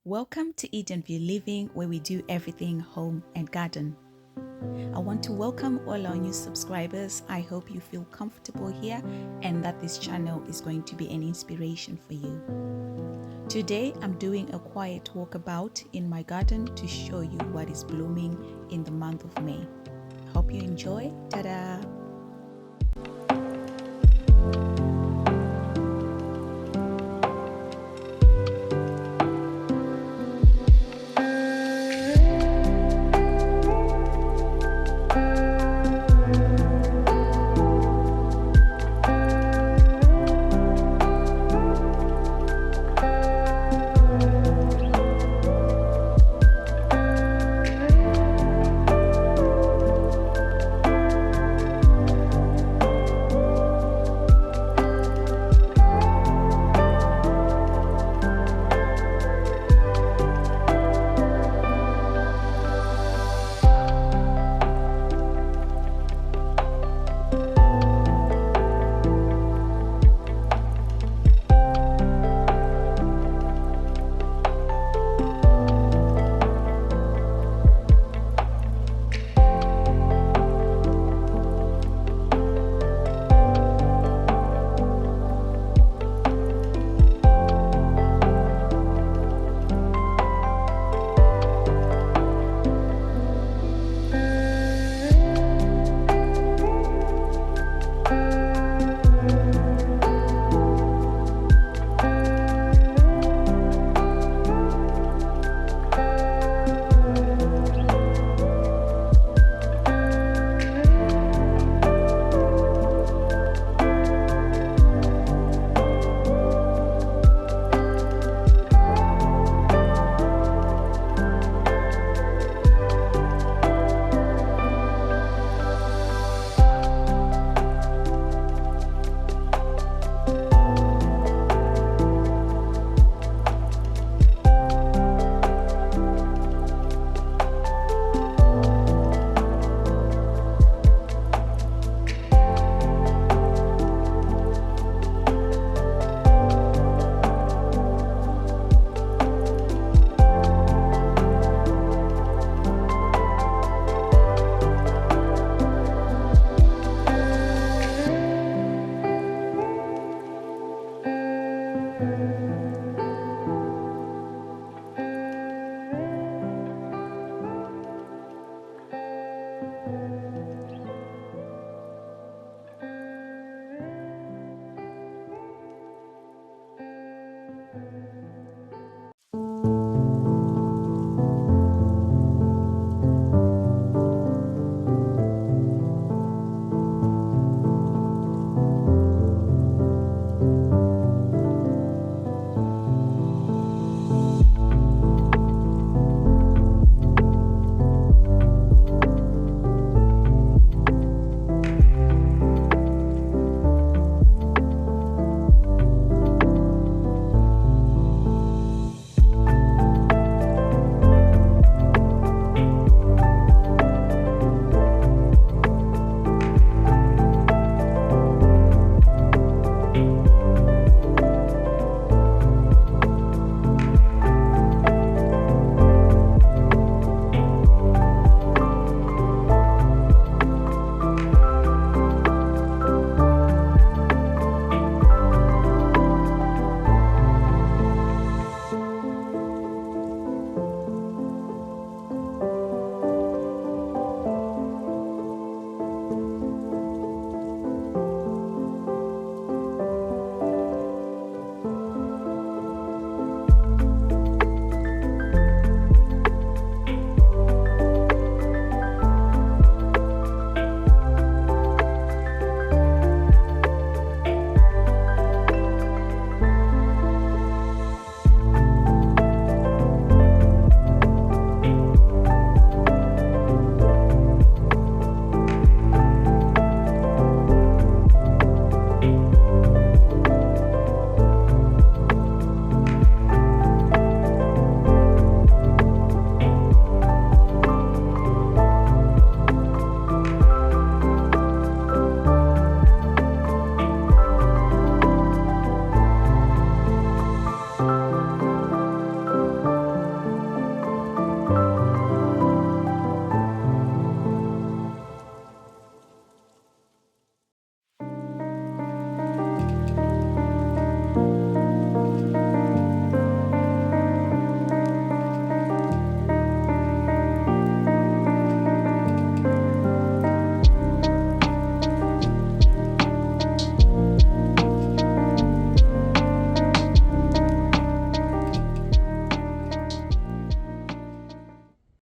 Welcome to Eden View Living, where we do everything home and garden. I want to welcome all our new subscribers. I hope you feel comfortable here and that this channel is going to be an inspiration for you. Today, I'm doing a quiet walkabout in my garden to show you what is blooming in the month of May. Hope you enjoy. Ta-da!